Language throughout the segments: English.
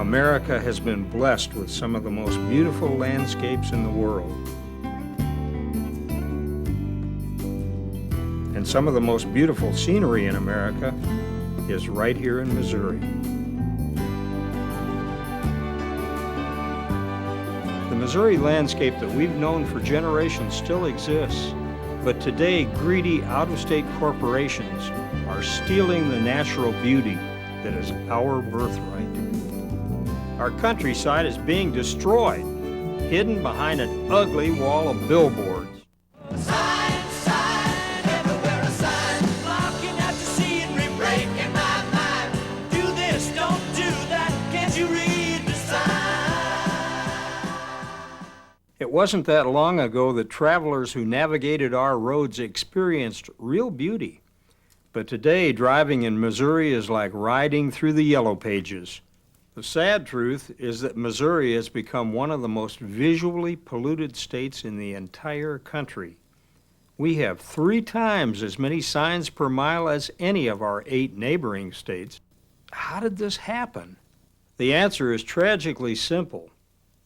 America has been blessed with some of the most beautiful landscapes in the world. And some of the most beautiful scenery in America is right here in Missouri. The Missouri landscape that we've known for generations still exists, but today greedy out-of-state corporations are stealing the natural beauty that is our birthright. Our countryside is being destroyed, hidden behind an ugly wall of billboards. Sign, sign, everywhere a sign, blocking out the scenery, breaking my mind. Do this, don't do that, can't you read the sign? It wasn't that long ago that travelers who navigated our roads experienced real beauty. But today, driving in Missouri is like riding through the Yellow Pages. The sad truth is that Missouri has become one of the most visually polluted states in the entire country. We have 3 times as many signs per mile as any of our 8 neighboring states. How did this happen? The answer is tragically simple.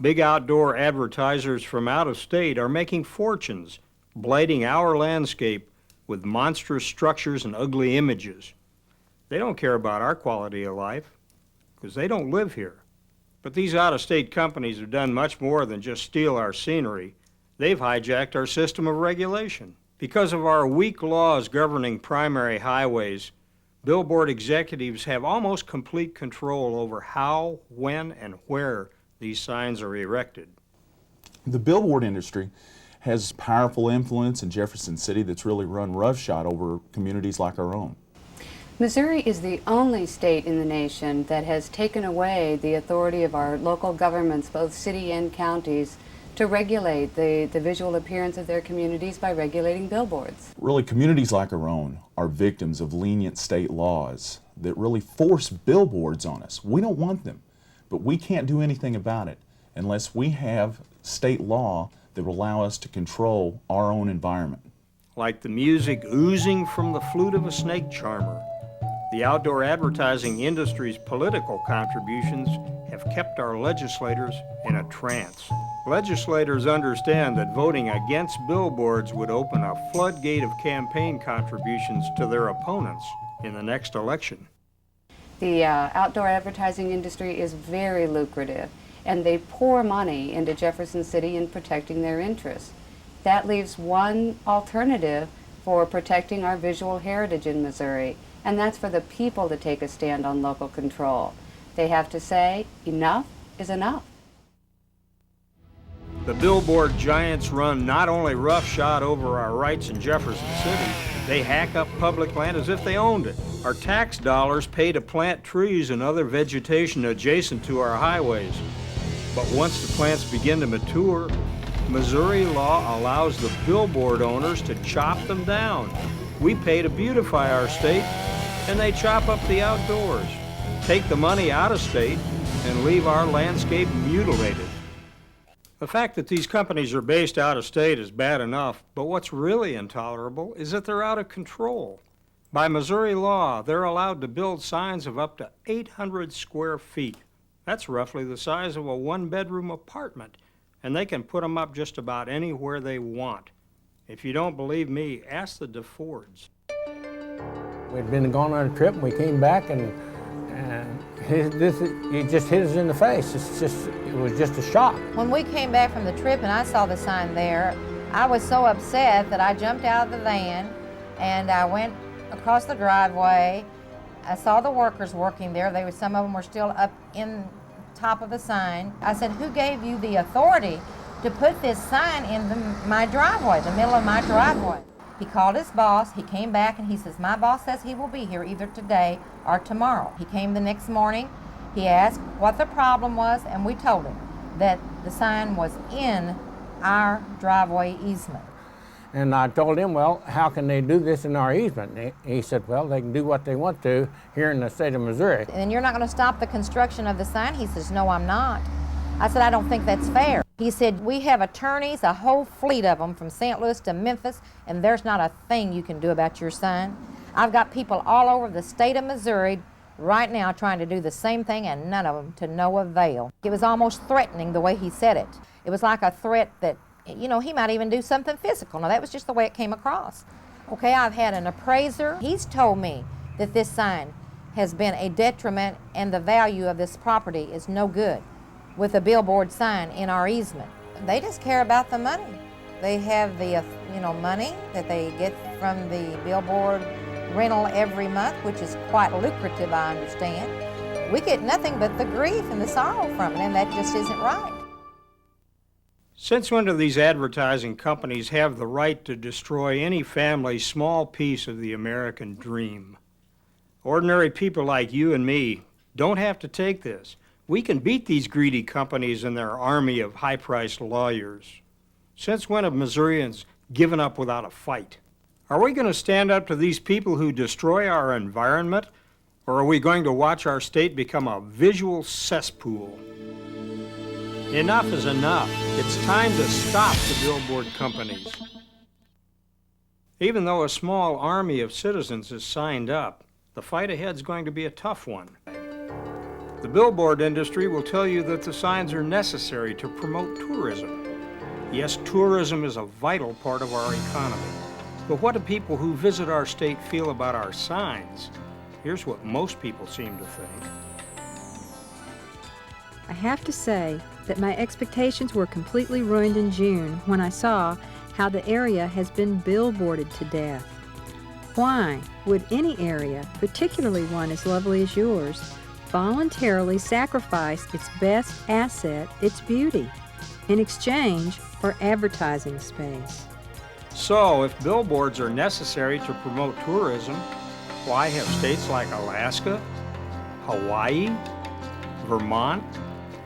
Big outdoor advertisers from out of state are making fortunes, blighting our landscape with monstrous structures and ugly images. They don't care about our quality of life, because they don't live here. But these out-of-state companies have done much more than just steal our scenery. They've hijacked our system of regulation. Because of our weak laws governing primary highways, billboard executives have almost complete control over how, when, and where these signs are erected. The billboard industry has powerful influence in Jefferson City that's really run roughshod over communities like our own. Missouri is the only state in the nation that has taken away the authority of our local governments, both city and counties, to regulate the visual appearance of their communities by regulating billboards. Really, communities like our own are victims of lenient state laws that really force billboards on us. We don't want them, but we can't do anything about it unless we have state law that will allow us to control our own environment. Like the music oozing from the flute of a snake charmer, the outdoor advertising industry's political contributions have kept our legislators in a trance. Legislators understand that voting against billboards would open a floodgate of campaign contributions to their opponents in the next election. The outdoor advertising industry is very lucrative, and they pour money into Jefferson City in protecting their interests. That leaves one alternative for protecting our visual heritage in Missouri, and that's for the people to take a stand on local control. They have to say, enough is enough. The billboard giants run not only roughshod over our rights in Jefferson City, they hack up public land as if they owned it. Our tax dollars pay to plant trees and other vegetation adjacent to our highways. But once the plants begin to mature, Missouri law allows the billboard owners to chop them down. We pay to beautify our state, and they chop up the outdoors, take the money out of state, and leave our landscape mutilated. The fact that these companies are based out of state is bad enough, but what's really intolerable is that they're out of control. By Missouri law, they're allowed to build signs of up to 800 square feet. That's roughly the size of a 1-bedroom apartment, and they can put them up just about anywhere they want. If you don't believe me, ask the DeFords. We'd been gone on a trip, and we came back, and it just hit us in the face. It was just a shock. When we came back from the trip and I saw the sign there, I was so upset that I jumped out of the van and I went across the driveway. I saw the workers working there. Some of them were still up in top of the sign. I said, "Who gave you the authority to put this sign in my driveway, the middle of my driveway?" He called his boss. He came back and he says, "My boss says he will be here either today or tomorrow." He came the next morning. He asked what the problem was, and we told him that the sign was in our driveway easement. And I told him, well, how can they do this in our easement? And he said, well, they can do what they want to here in the state of Missouri. And you're not going to stop the construction of the sign? He says, "No, I'm not." I said, "I don't think that's fair." He said, "We have attorneys, a whole fleet of them from St. Louis to Memphis, and there's not a thing you can do about your sign. I've got people all over the state of Missouri right now trying to do the same thing, and none of them to no avail. It was almost threatening the way he said it. It was like a threat that, you know, he might even do something physical. Now, that was just the way it came across. Okay, I've had an appraiser. He's told me that this sign has been a detriment and the value of this property is no good with a billboard sign in our easement. They just care about the money. They have the, money that they get from the billboard rental every month, which is quite lucrative, I understand. We get nothing but the grief and the sorrow from it, and that just isn't right. Since when do these advertising companies have the right to destroy any family's small piece of the American dream? Ordinary people like you and me don't have to take this. We can beat these greedy companies and their army of high-priced lawyers. Since when have Missourians given up without a fight? Are we going to stand up to these people who destroy our environment, or are we going to watch our state become a visual cesspool? Enough is enough. It's time to stop the billboard companies. Even though a small army of citizens is signed up, the fight ahead's going to be a tough one. The billboard industry will tell you that the signs are necessary to promote tourism. Yes, tourism is a vital part of our economy. But what do people who visit our state feel about our signs? Here's what most people seem to think. I have to say that my expectations were completely ruined in June when I saw how the area has been billboarded to death. Why would any area, particularly one as lovely as yours, voluntarily sacrifice its best asset, its beauty, in exchange for advertising space? So, if billboards are necessary to promote tourism, why have states like Alaska, Hawaii, Vermont,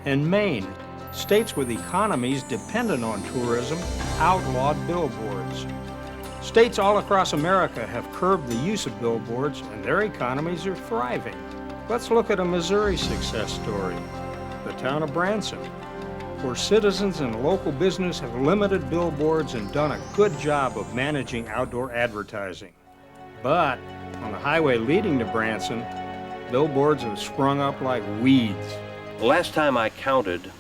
and Maine, states with economies dependent on tourism, outlawed billboards? States all across America have curbed the use of billboards, and their economies are thriving. Let's look at a Missouri success story, the town of Branson, where citizens and local business have limited billboards and done a good job of managing outdoor advertising. But on the highway leading to Branson, billboards have sprung up like weeds. The last time I counted,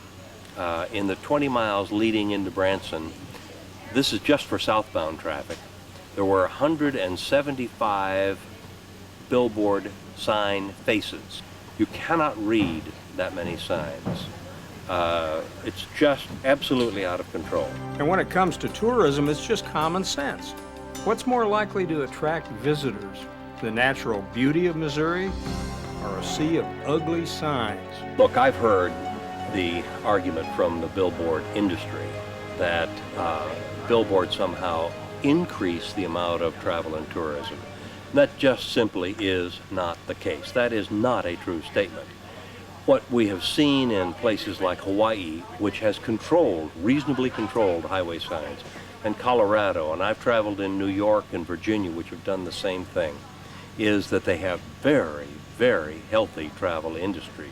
in the 20 miles leading into Branson, this is just for southbound traffic, there were 175 billboard sign faces. You cannot read that many signs. It's just absolutely out of control. And when it comes to tourism, it's just common sense. What's more likely to attract visitors, the natural beauty of Missouri or a sea of ugly signs? Look, I've heard the argument from the billboard industry that billboards somehow increase the amount of travel and tourism. That just simply is not the case. That is not a true statement. What we have seen in places like Hawaii, which has reasonably controlled highway signs, and Colorado, and I've traveled in New York and Virginia, which have done the same thing, is that they have very, very healthy travel industries.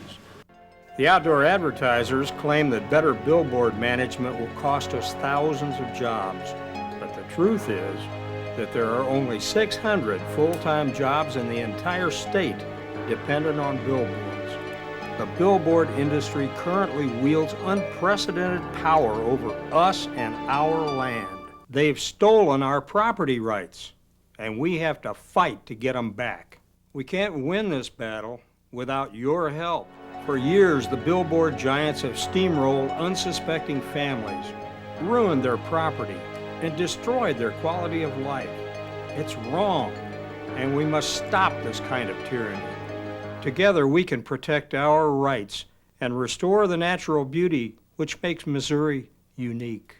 The outdoor advertisers claim that better billboard management will cost us thousands of jobs. But the truth is that there are only 600 full-time jobs in the entire state dependent on billboards. The billboard industry currently wields unprecedented power over us and our land. They've stolen our property rights, and we have to fight to get them back. We can't win this battle without your help. For years, the billboard giants have steamrolled unsuspecting families, ruined their property, and destroyed their quality of life. It's wrong, and we must stop this kind of tyranny. Together, we can protect our rights and restore the natural beauty which makes Missouri unique.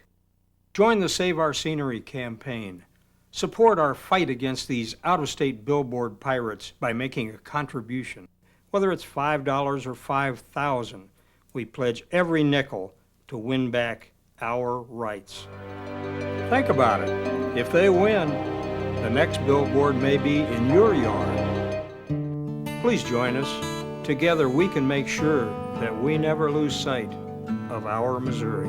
Join the Save Our Scenery campaign. Support our fight against these out-of-state billboard pirates by making a contribution. Whether it's $5 or $5,000, we pledge every nickel to win back our rights. Think about it. If they win, the next billboard may be in your yard. Please join us. Together we can make sure that we never lose sight of our Missouri.